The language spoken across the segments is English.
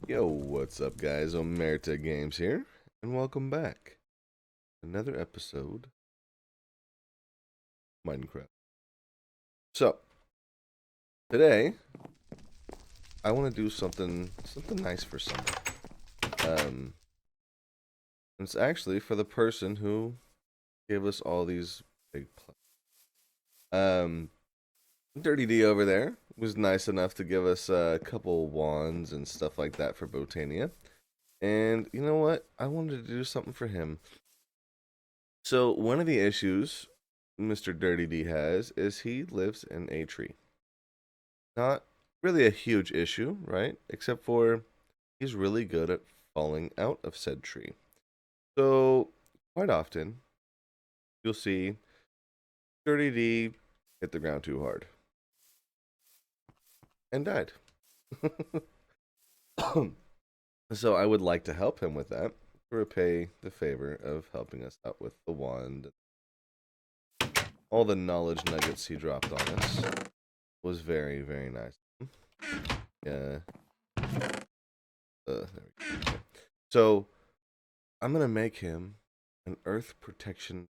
Yo, what's up, guys? Omerta Games here, and welcome back. Another episode of Minecraft. So, today, I want to do something nice for someone. Um, it's actually for the person who gave us all these big Dirty D over there was nice enough to give us a couple wands and stuff like that for Botania. And you know what? I wanted to do something for him. So, one of the issues Mr. Dirty D has is he lives in a tree. Not really a huge issue, right? Except for he's really good at falling out of said tree. So, quite often, you'll see Dirty D hit the ground too hard and died. So, I would like to help him with that to repay the favor of helping us out with the wand. All the knowledge nuggets he dropped on us was very, very nice. Yeah. There we go. Okay. So I'm gonna make him an earth protection.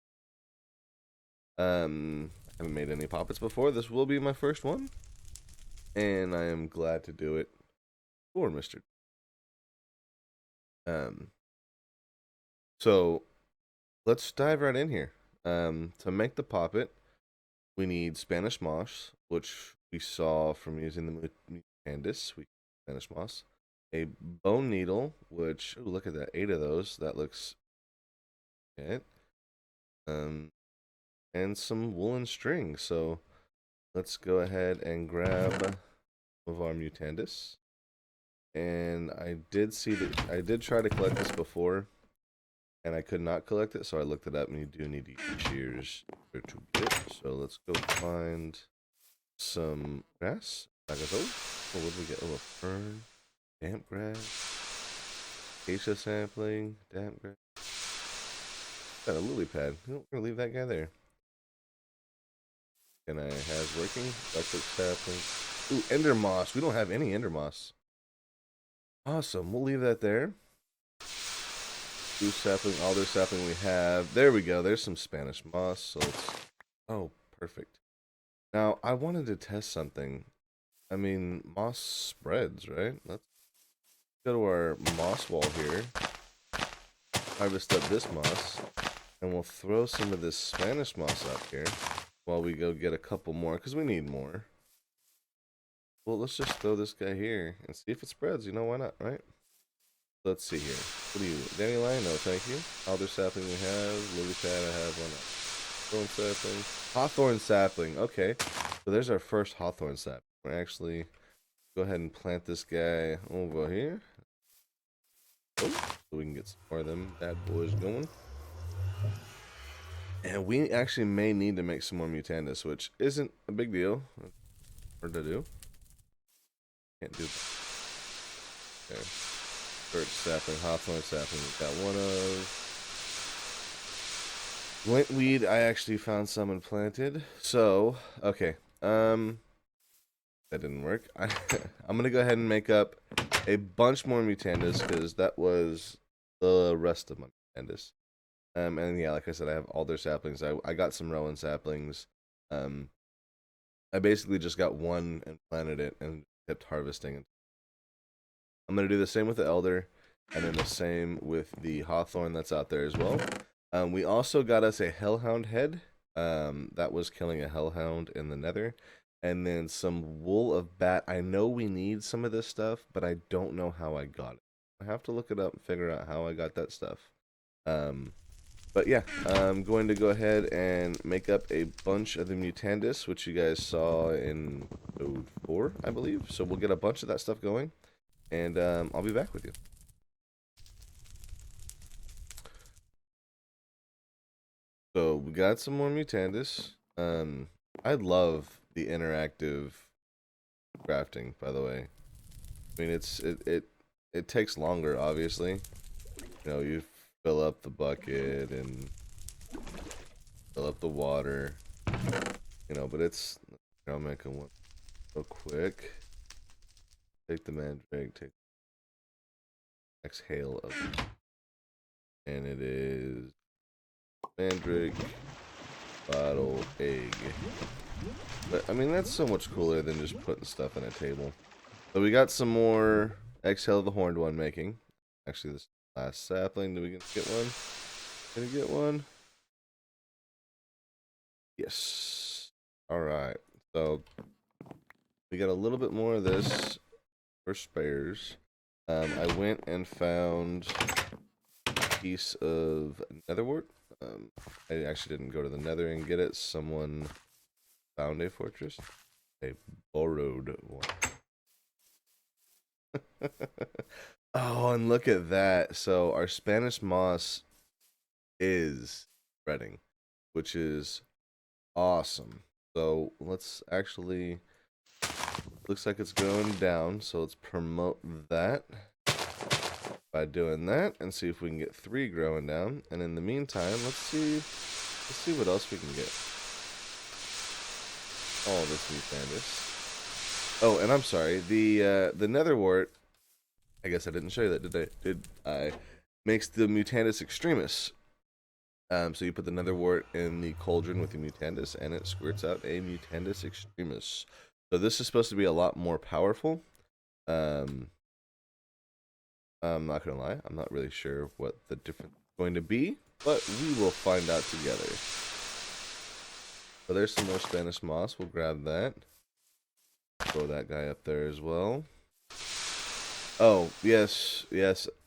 I haven't made any puppets before. This will be my first one, and I am glad to do it for Mister. Um, so let's dive right in here. To make the poppet, we need Spanish moss, which we saw from using the Candice. We Spanish moss, a bone needle, which ooh, look at that, 8 of those. That looks good. Um, and some woolen string. So let's go ahead and grab some of our mutandis. And I did see that I did try to collect this before, and I could not collect it, so I looked it up, and you do need to use shears to get it. So let's go find some grass. Oh, what did we get? Oh, a fern, damp grass, acacia sapling, damp grass. Got a lily pad. We're gonna leave that guy there. And I have working electric sapling. Ooh, ender moss. We don't have any ender moss. Awesome. We'll leave that there. Blue sapling, alder sapling we have. There we go. There's some Spanish moss. So let's... Oh, perfect. Now, I wanted to test something. I mean, moss spreads, right? Let's go to our moss wall here. Harvest up this moss. And we'll throw some of this Spanish moss up here while we go get a couple more, because we need more. Well, let's just throw this guy here and see if it spreads. You know, why not, right? Let's see here. What do you... Dandelion? No, thank you. Alder sapling we have. Lily pad I have one. Thorn sapling. Hawthorn sapling. Okay. So there's our first hawthorn sapling. We're actually... Go ahead and plant this guy over here. Oh, so we can get some more of them bad boys going. And we actually may need to make some more mutandis, which isn't a big deal. Hard to do. Can't do that. Okay. Birch sapling, hawthorn sapling, we got one of. Lintweed, I actually found some and planted. So, okay. That didn't work. I'm gonna go ahead and make up a bunch more mutandis because that was the rest of my mutandis. And yeah, like I said, I have alder saplings. I got some rowan saplings. I basically just got one and planted it and kept harvesting. I'm gonna do the same with the elder, and then the same with the hawthorn that's out there as well. We also got us a hellhound head. That was killing a hellhound in the nether. And then some wool of bat. I know we need some of this stuff, but I don't know how I got it. I have to look it up and figure out how I got that stuff. But yeah, I'm going to go ahead and make up a bunch of the mutandis, which you guys saw in episode 4, I believe. So we'll get a bunch of that stuff going, and I'll be back with you. So we got some more mutandis. I love the interactive crafting, by the way. I mean, it takes longer, obviously. You know, you fill up the bucket and fill up the water. You know, but it's... I'll make one real quick. Take the mandrake, take exhale of it. And it is mandrake, bottle, egg. But I mean, that's so much cooler than just putting stuff in a table. So we got some more exhale of the horned one making. Actually, this last sapling, do we get one? Gonna get one? Yes. Alright. So we got a little bit more of this for spares. I went and found a piece of netherwort. I actually didn't go to the nether and get it. Someone found a fortress. A borrowed one. Oh, and look at that. So our Spanish moss is spreading, which is awesome. So let's actually, looks like it's going down. So let's promote that by doing that and see if we can get 3 growing down. And in the meantime, let's see what else we can get. All this new Canvas. Oh, and I'm sorry, the netherwort, I guess I didn't show you that, did I? Makes the Mutandis Extremis. So you put the netherwort in the cauldron with the Mutandis, and it squirts out a Mutandis Extremis. So this is supposed to be a lot more powerful. I'm not gonna lie, I'm not really sure what the difference is going to be, but we will find out together. So there's some more Spanish moss. We'll grab that. Throw that guy up there as well. Oh, yes,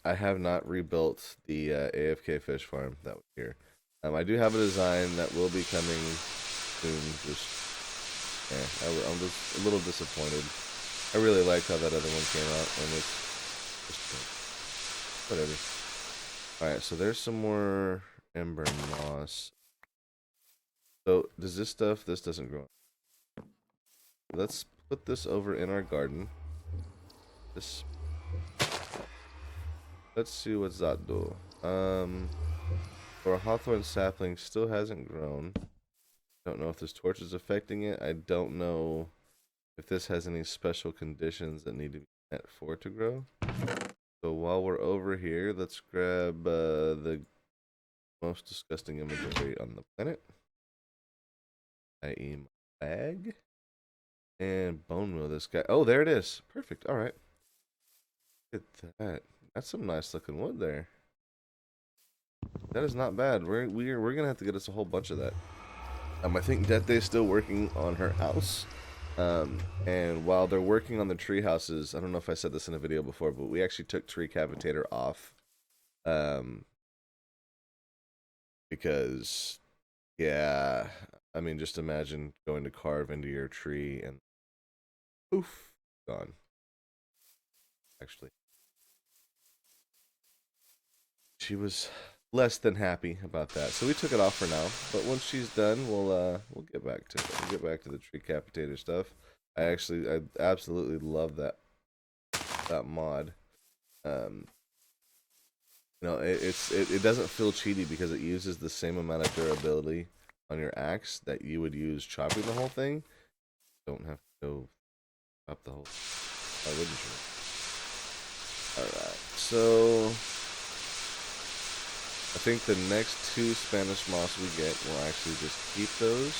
I have not rebuilt the AFK fish farm that was here. I do have a design that will be coming soon. Just, I'm just a little disappointed. I really liked how that other one came out, and it's just whatever. All right, so there's some more ember moss. So does this stuff? This doesn't grow. Let's put this over in our garden. This. Let's see what's that do. For a hawthorn sapling, still hasn't grown. Don't know if this torch is affecting it. I don't know if this has any special conditions that need to be met for it to grow. So while we're over here, let's grab the most disgusting inventory on the planet, i.e. my bag, and bone meal this guy. Oh, there it is. Perfect. All right. Look at that. That's some nice looking wood there. That is not bad. We're gonna have to get us a whole bunch of that. I think Death Day is still working on her house. And while they're working on the tree houses, I don't know if I said this in a video before, but we actually took Tree Cavitator off. Because, yeah, I mean, just imagine going to carve into your tree and poof, gone. Actually, she was less than happy about that, so we took it off for now. But once she's done, we'll get back to it. We'll get back to the Tree Capitator stuff. I absolutely love that mod. You know, it doesn't feel cheaty because it uses the same amount of durability on your axe that you would use chopping the whole thing. Don't have to go chop the whole. Why wouldn't you? Alright, so I think the next 2 Spanish moss we get, we'll actually just keep those.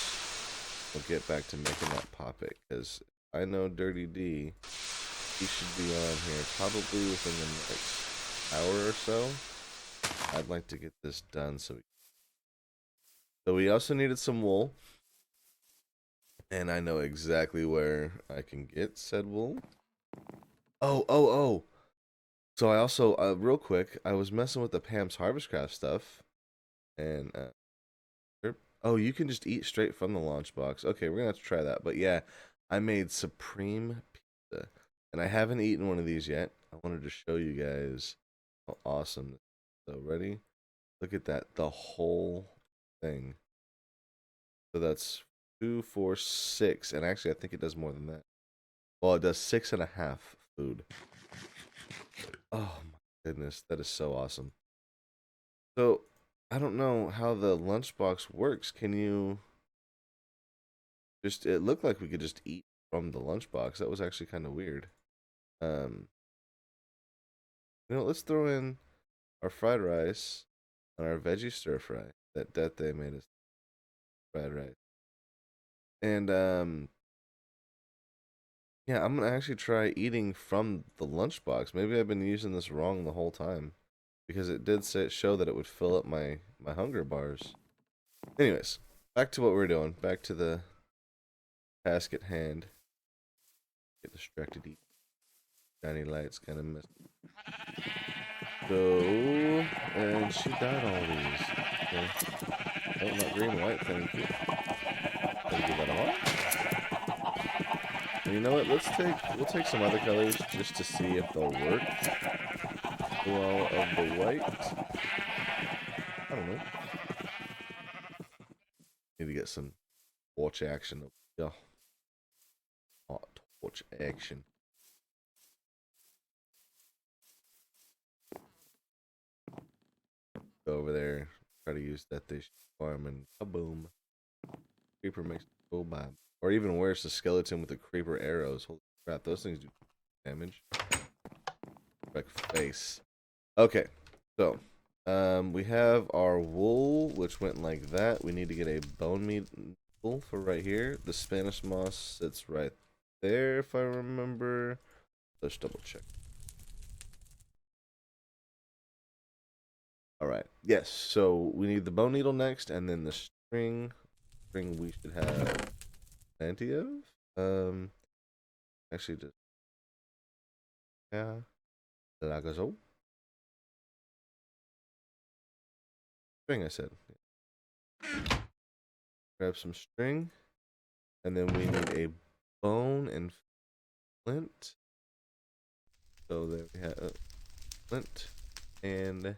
We'll get back to making that poppet, because I know Dirty D, he should be on here probably within the next hour or so. I'd like to get this done so we also needed some wool, and I know exactly where I can get said wool. Oh. So I also, real quick, I was messing with the Pam's Harvestcraft stuff, and, oh, you can just eat straight from the launch box. Okay, we're gonna have to try that. But yeah, I made supreme pizza, and I haven't eaten one of these yet. I wanted to show you guys how awesome. So ready? Look at that, the whole thing. So that's 2, 4, 6, and actually I think it does more than that. Well, it does 6.5 food. Oh my goodness, that is so awesome. So I don't know how the lunchbox works. Can you just? It looked like we could just eat from the lunchbox. That was actually kind of weird. Um, You know, let's throw in our fried rice and our veggie stir fry that they made us fried rice. And yeah, I'm gonna actually try eating from the lunchbox. Maybe I've been using this wrong the whole time because it did show that it would fill up my hunger bars. Anyways, back to what we're doing. Back to the task at hand. Get distracted. Eat shiny lights, kind of miss. So, and she died all these. Okay. Oh, not green, white. Thank you. Gotta give that a mark. And you know what? We'll take some other colors just to see if they'll work. Well, of the white, I don't know. Need to get some torch action. Yeah, hot torch action. Go over there, try to use that dish farm, and kaboom! Creeper makes it go by. Or even worse, the skeleton with the creeper arrows. Holy crap, those things do damage. Like face. Okay, so we have our wool, which went like that. We need to get a bone meat wool for right here. The Spanish moss sits right there, if I remember. Let's double check. All right. Yes. So we need the bone needle next, and then the string. String we should have plenty of. Actually, just yeah, like so. String, I said. Grab some string, and then we need a bone and flint. So there we have flint and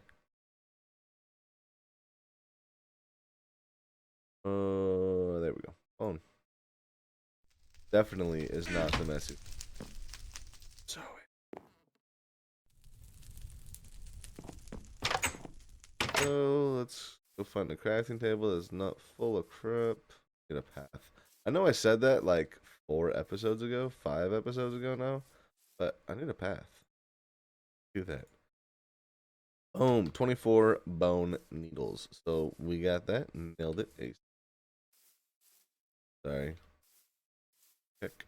there we go. Bone. Definitely is not the messy. So let's go find the crafting table that's not full of crap. Get a path. I know I said that like 4 episodes ago, 5 episodes ago now, but I need a path. Do that. Boom, 24 bone needles. So we got that. Nailed it. Ace. Sorry. Check.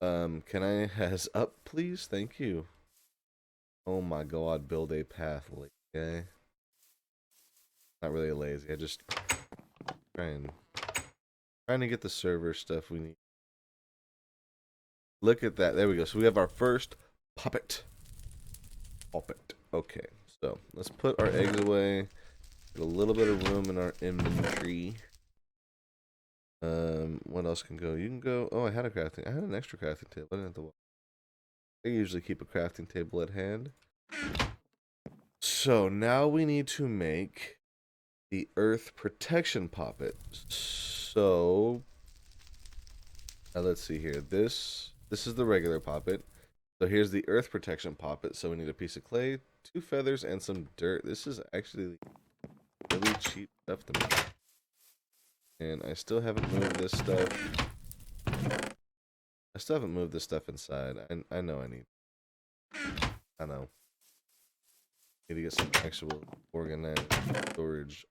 Can I has up, please? Thank you. Oh my god, build a path, okay? Not really lazy. I just trying to get the server stuff we need. Look at that. There we go. So we have our first puppet. Puppet. Okay. So let's put our eggs away. Get a little bit of room in our inventory. What else can go? You can go. Oh, I had an extra crafting table. I didn't have to. I usually keep a crafting table at hand. So now we need to make the earth protection poppet. So let's see here. This is the regular poppet. So here's the earth protection poppet. So we need a piece of clay, 2 feathers, and some dirt. This is actually really cheap stuff to make. And I still haven't moved this stuff. I still haven't moved this stuff inside. I know I need. I know. Need to get some actual organized storage.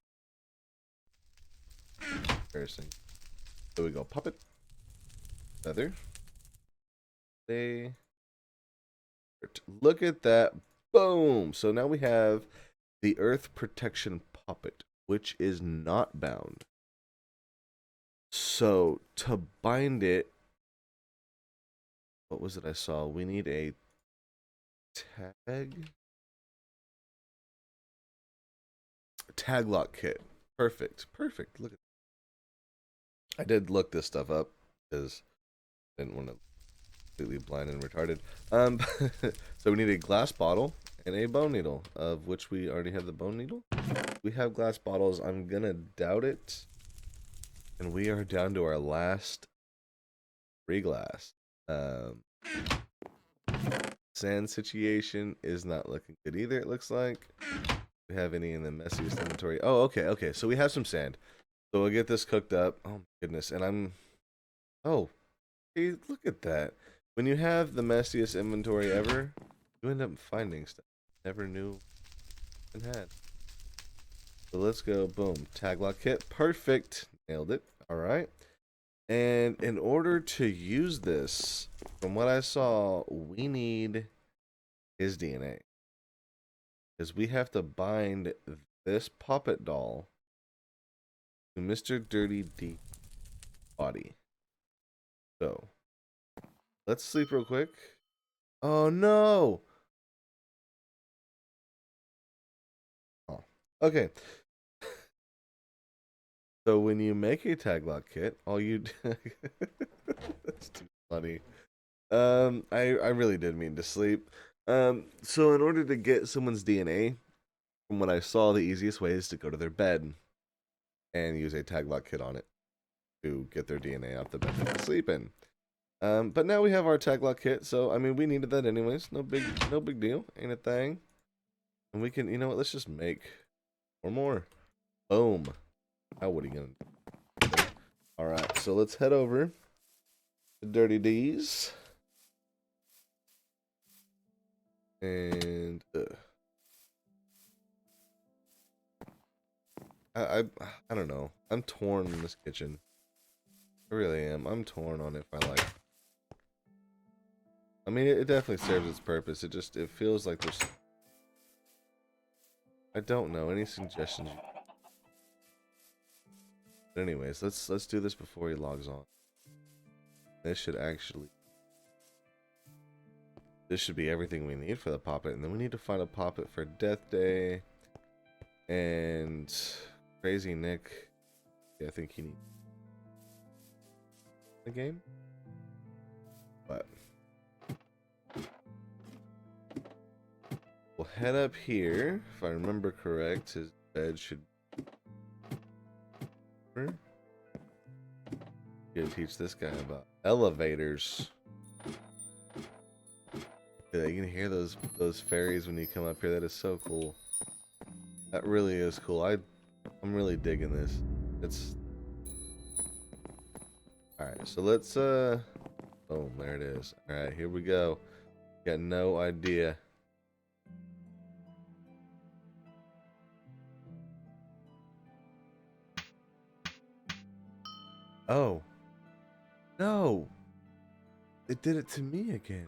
Embarrassing. There we go. Puppet. Feather. They. Look at that. Boom. So now we have the earth protection puppet, which is not bound. So to bind it, what was it I saw? We need a tag lock kit. Perfect. Look at. I did look this stuff up because I didn't want to completely blind and retarded. So we need a glass bottle and a bone needle, of which we already have the bone needle. We have glass bottles. I'm gonna doubt it. And we are down to our last 3 glass. Sand situation is not looking good either, it looks like. Do we have any in the messiest inventory? Oh, okay. So we have some sand. So we'll get this cooked up. Oh my goodness. And oh, hey, look at that. When you have the messiest inventory ever, you end up finding stuff you never knew and had. So let's go. Boom. Tag lock kit. Perfect. Nailed it. All right. And in order to use this, from what I saw, we need his DNA. Because we have to bind this puppet doll to Mr. Dirty D body. So, let's sleep real quick. Oh no! Oh, okay. So when you make a tag lock kit, all you that's too funny. I really did mean to sleep. So in order to get someone's DNA, from what I saw, the easiest way is to go to their bed and use a tag lock kit on it to get their DNA off the bed that they sleep in. But now we have our tag lock kit, so I mean we needed that anyways. No big deal, ain't a thing. And we can, you know what? Let's just make more. Boom. Now what are you gonna do? All right, so let's head over to Dirty D's and I I don't know. I'm torn in this kitchen. I really am. I'm torn on if I like. I mean, it definitely serves its purpose. It feels like there's. I don't know. Any suggestions? But anyways, let's do this before he logs on. This should actually. This should be everything we need for the poppet, and then we need to find a poppet for Death Day. And Crazy Nick. Yeah, I think he needs the game. But we'll head up here. If I remember correct, his bed should. Gonna teach this guy about elevators. Yeah, you can hear those fairies when you come up here. That is so cool. That really is cool. I'm really digging this. It's alright, so let's oh, there it is. Alright, here we go. Got no idea. Oh. No. It did it to me again.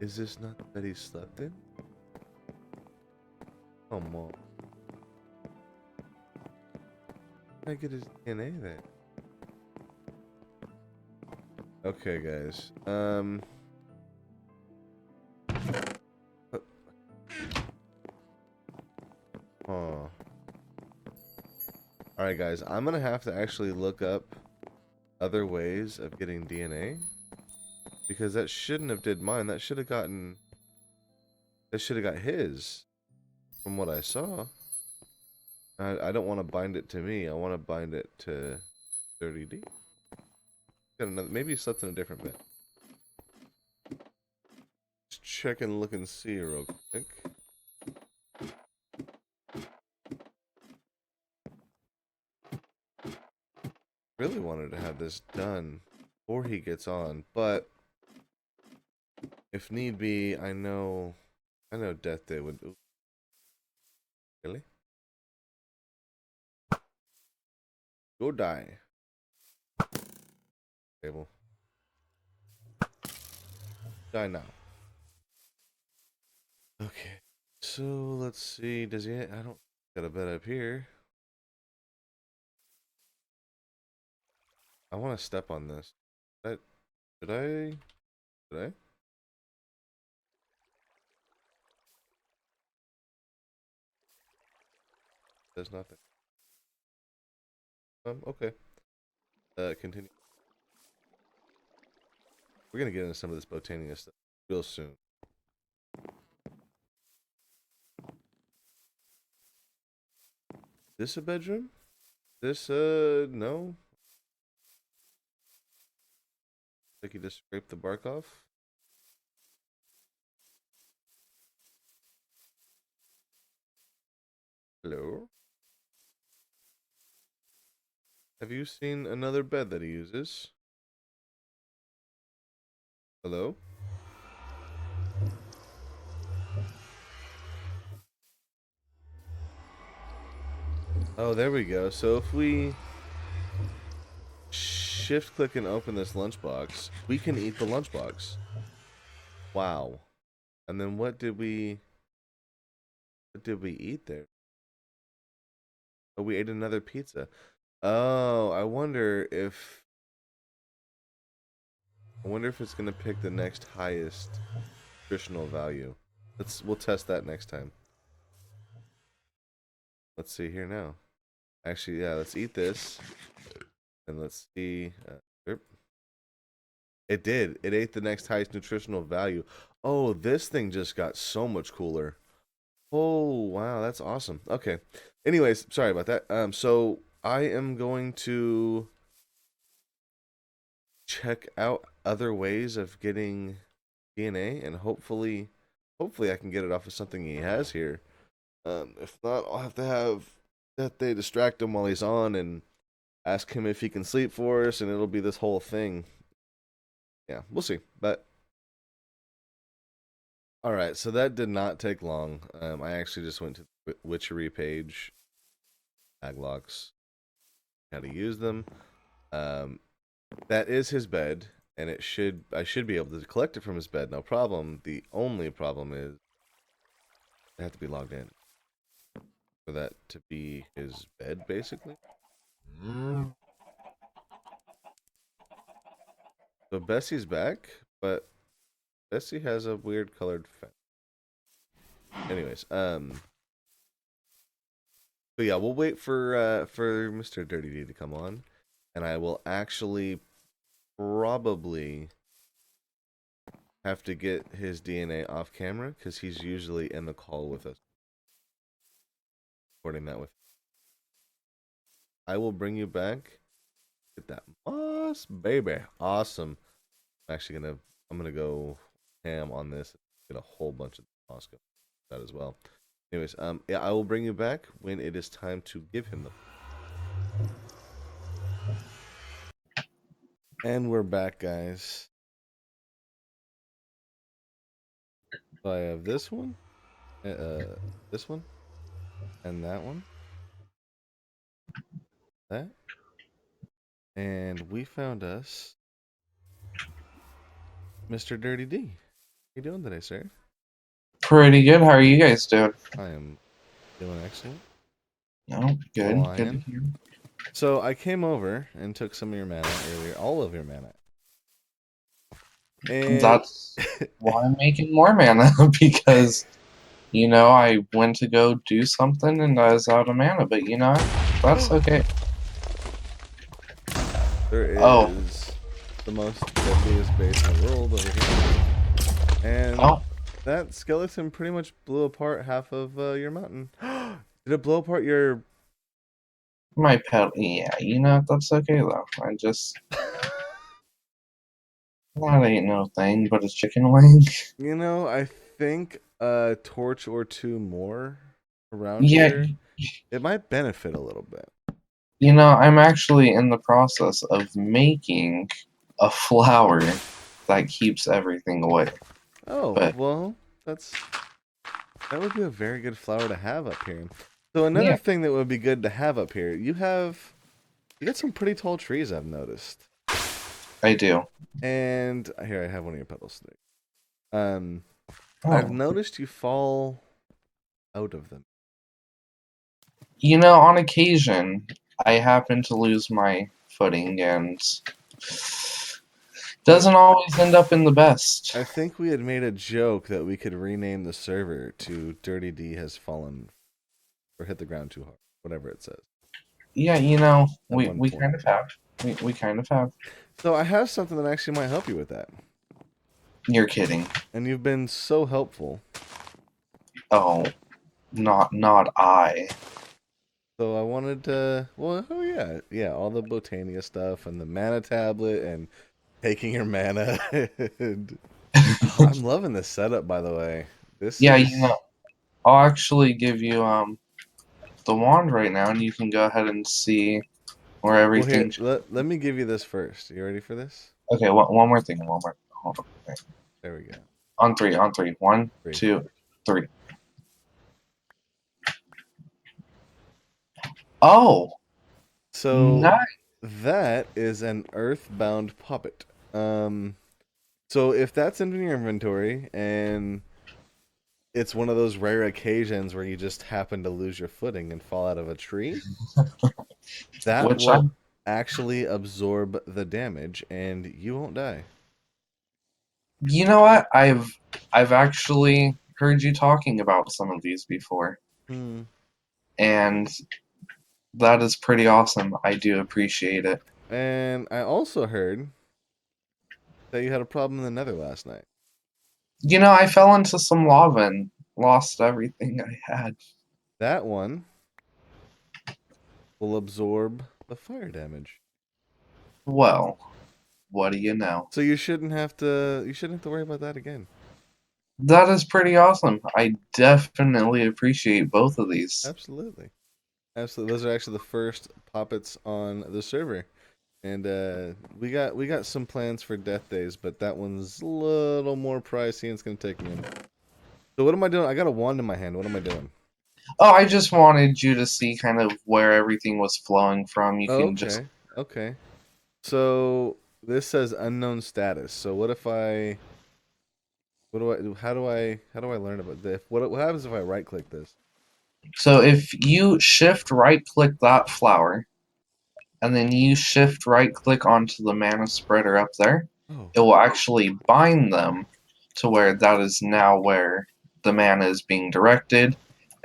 Is this not that he slept in? Come on. Can I get his DNA then? Okay, guys. Oh. Alright, guys. I'm gonna have to actually look up other ways of getting DNA. Because that shouldn't have did mine. That should have gotten... That should have got his. From what I saw. I don't want to bind it to me. I want to bind it to 30D. Got another, maybe he slept in a different bed. Just check and look and see real quick. Really wanted to have this done before he gets on, but if need be, I know Death Day would. Ooh, really? Go die. Table. Die now. Okay. So let's see. Does he? I don't got a bed up here. I want to step on this. That did I? Did I? There's nothing. Okay. Continue. We're gonna get into some of this Botania stuff real soon. This a bedroom? This no. Like you just scraped the bark off. Hello. Have you seen another bed that he uses? Hello? Oh, there we go. So if we shift click and open this lunchbox, we can eat the lunchbox. Wow. And then what did we eat there? Oh, we ate another pizza. Oh, I wonder if it's gonna pick the next highest nutritional value. We'll test that next time. Let's see here now. Actually, yeah, let's eat this and let's see. It did. It ate the next highest nutritional value. Oh, this thing just got so much cooler. Oh, wow, that's awesome. Okay. Anyways, sorry about that. So I am going to check out other ways of getting DNA, and hopefully I can get it off of something he has here. If not, I'll have to have that they distract him while he's on and ask him if he can sleep for us, and it'll be this whole thing. Yeah, we'll see. But all right, so that did not take long. I actually just went to the Witchery page, tag locks, how to use them. Um, that is his bed, and I should be able to collect it from his bed. No problem. The only problem is I have to be logged in for that to be his bed, basically. So Bessie's back, but Bessie has a weird colored fence. Anyways, but yeah, we'll wait for Mr. Dirty D to come on, and I will actually probably have to get his DNA off camera because he's usually in the call with us, recording that with. I will bring you back. Get that moss, baby. Awesome. I'm gonna go ham on this. Get a whole bunch of moss going that as well. Anyways, yeah, I will bring you back when it is time to give him them. And we're back, guys. So I have this one, and that one, that, and we found us Mr. Dirty D. How you doing today, sir? Pretty good. How are you guys doing? I am doing excellent. No, good. Good to Flying. hear. So I came over and took some of your mana earlier, all of your mana, and That's why I'm making more mana because I went to go do something and I was out of mana. But that's okay. there Oh, is the most deadliest base in the world over here, and oh, that skeleton pretty much blew apart half of your mountain. Did it blow apart your? my pet. Yeah, that's okay though. That ain't no thing but a chicken wing. I think a torch or two more around Yeah, here, it might benefit a little bit. I'm actually in the process of making a flower that keeps everything away. Oh, But well, that would be a very good flower to have up here. So another yeah, thing that would be good to have up here, you got some pretty tall trees I've noticed. I do. And here I have one of your petals today. Um I've Oh. noticed you fall out of them. On occasion, I happen to lose my footing and You know, doesn't always end up in the best. I think we had made a joke that we could rename the server to Dirty D has fallen or hit the ground too hard, whatever it says. Yeah, At we, one we point. kind of have. We kind of have. So I have something that actually might help you with that. You're kidding. And you've been so helpful. Oh, not I. So I wanted to, well, oh yeah, yeah, all the Botania stuff and the mana tablet and taking your mana. And, oh, I'm loving this setup, by the way. This Yeah, is, I'll actually give you the wand right now, and you can go ahead and see where well, here, everything. let me give you this first. You ready for this? Okay, one more thing. One more. Hold on. There we go. On three. One, 3. 2, 3. Oh, So nice. that is an earthbound puppet. So if that's in your inventory and it's one of those rare occasions where you just happen to lose your footing and fall out of a tree, that Which I, will actually absorb the damage and you won't die. you know what? I've actually heard you talking about some of these before, Hmm. and that is pretty awesome. I do appreciate it. And I also heard that you had a problem in the nether last night. I fell into some lava and lost everything I had. That one will absorb the fire damage. Well, what do you know? So you shouldn't have to worry about that again. That is pretty awesome. I definitely appreciate both of these. Absolutely. Absolutely. Those are actually the first puppets on the server. And we got some plans for death days, but that one's a little more pricey and it's gonna take me a minute. So what am I doing? I got a wand in my hand. What am I doing? Oh, I just wanted you to see kind of where everything was flowing from. You Oh, can just. okay. Okay. So this says unknown status. So what if I what do I how do I learn about this? What happens if I right click this? So if you shift right click that flower, and then you shift right click onto the mana spreader up there, Oh. it will actually bind them to where that is now where the mana is being directed,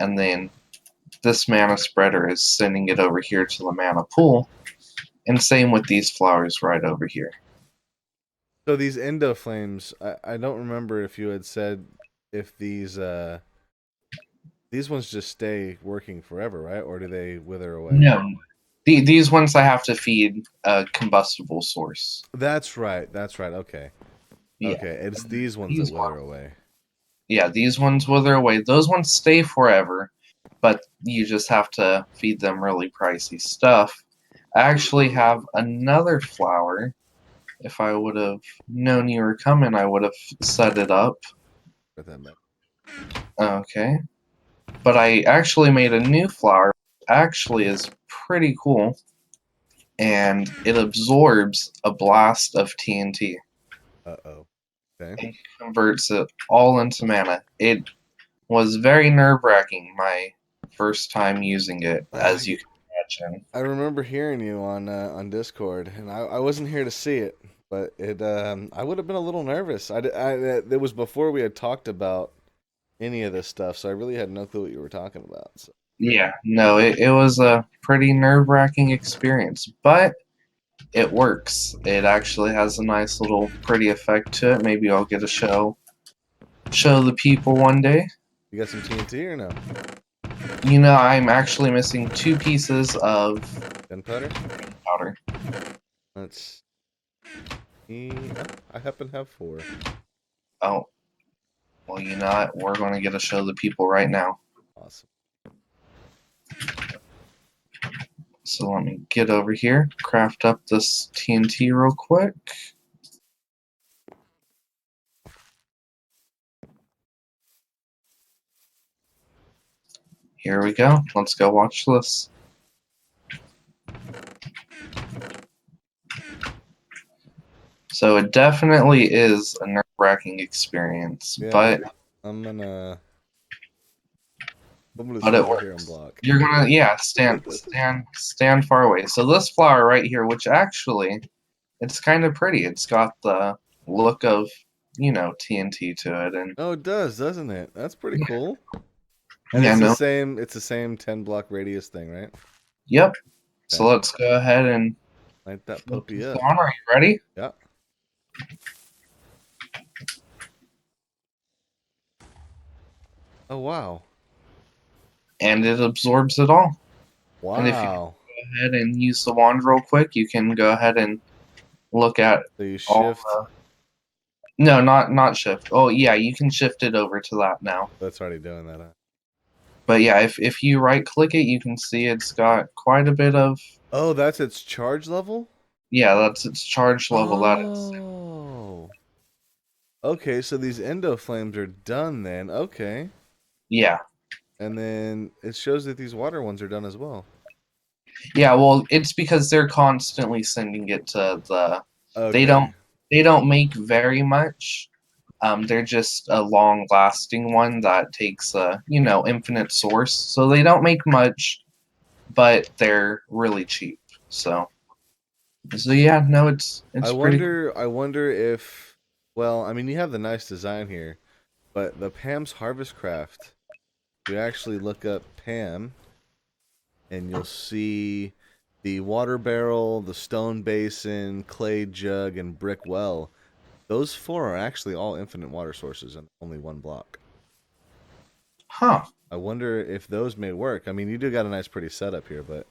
and then this mana spreader is sending it over here to the mana pool, and same with these flowers right over here. So these endo flames, I don't remember if you had said if these ones just stay working forever, right? Or do they wither away? No, these ones I have to feed a combustible source. That's right. That's right. Okay. Yeah, Okay. It's these ones that these wither ones. away. Yeah, these ones wither away. Those ones stay forever, but you just have to feed them really pricey stuff. I actually have another flower. If I would have known you were coming, I would have set it up. For that matter. Okay. But I actually made a new flower, which actually is pretty cool, and it absorbs a blast of TNT. Uh-oh. Okay. And converts it all into mana. It was very nerve wracking my first time using it, as you can imagine. I remember hearing you on Discord, and I wasn't here to see it, but I would have been a little nervous. It was before we had talked about any of this stuff, so I really had no clue what you were talking about. So. Yeah, no, it was a pretty nerve wracking experience, but it works. It actually has a nice little pretty effect to it. Maybe I'll get a show the people one day. You got some TNT or no? I'm actually missing 2 pieces of Gunpowder? powder. Let's see. Oh, I happen to have 4. Oh, well, you know what? We're going to get a show the people right now. Awesome. So let me get over here, craft up this TNT real quick. Here we go. Let's go watch this. So it definitely is a nerve-wracking experience, Yeah, but I'm gonna I'm gonna but sit it over here and works. block. You're gonna stand far away. So this flower right here, which actually it's kind of pretty. It's got the look of TNT to it, and Oh, it does, doesn't it? That's pretty cool. And yeah, it's the no, same. It's the same 10 block radius thing, right? yep. So Okay. let's go ahead and Light that flip puppy this up. on. Are you ready? Yeah. Oh wow. And it absorbs it all. And if you Wow. go ahead and use the wand real quick, you can go ahead and look at So you all shift. the. No, not shift. Oh yeah, you can shift it over to that now. That's already doing that. Huh? But yeah, if you right click it, you can see it's got quite a bit of. Oh, that's its charge level. Yeah, that's its charge level. That is. Oh. Okay, so these endo flames are done then. Okay. Yeah. And then it shows that these water ones are done as well. Yeah, well, it's because they're constantly sending it to the. They don't. Okay. They don't make very much. They're just a long-lasting one that takes a infinite source. So they don't make much, but they're really cheap. So yeah, no, it's pretty cool. I wonder if, well, I mean, you have the nice design here, but the Pam's Harvest Craft, you actually look up Pam and you'll see the water barrel, the stone basin, clay jug, and brick well. Those four are actually all infinite water sources in only one block. Huh? I wonder if those may work. I mean, you do got a nice, pretty setup here, but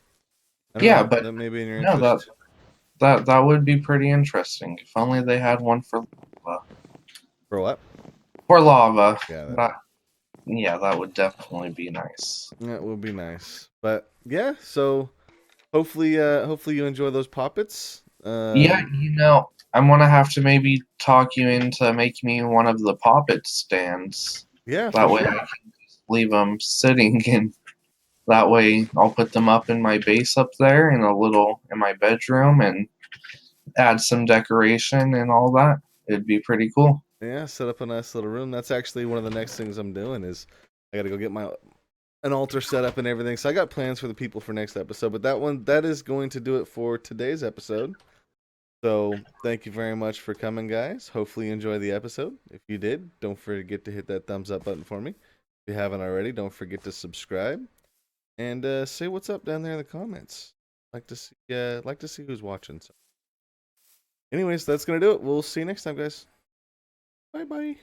I don't Yeah, know. but That may be in your no, that interest. that that would be pretty interesting. If only they had one For what? for lava. Yeah, That yeah, that would definitely be nice. that would be nice. But yeah, so hopefully you enjoy those poppets. Yeah, I'm gonna have to maybe talk you into making me one of the poppet stands. Yeah, for That way I sure. can leave them sitting, and that way I'll put them up in my base up there in my bedroom and add some decoration and all that. It'd be pretty cool. Yeah, set up a nice little room. That's actually one of the next things I'm doing is I got to go get my an altar set up and everything. So I got plans for the people for next episode, but that is going to do it for today's episode. So thank you very much for coming, guys. Hopefully you enjoy the episode. If you did, don't forget to hit that thumbs up button for me. If you haven't already, don't forget to subscribe and say what's up down there in the comments. Like to see who's watching. So, anyways, that's gonna do it. We'll see you next time, guys. Bye bye.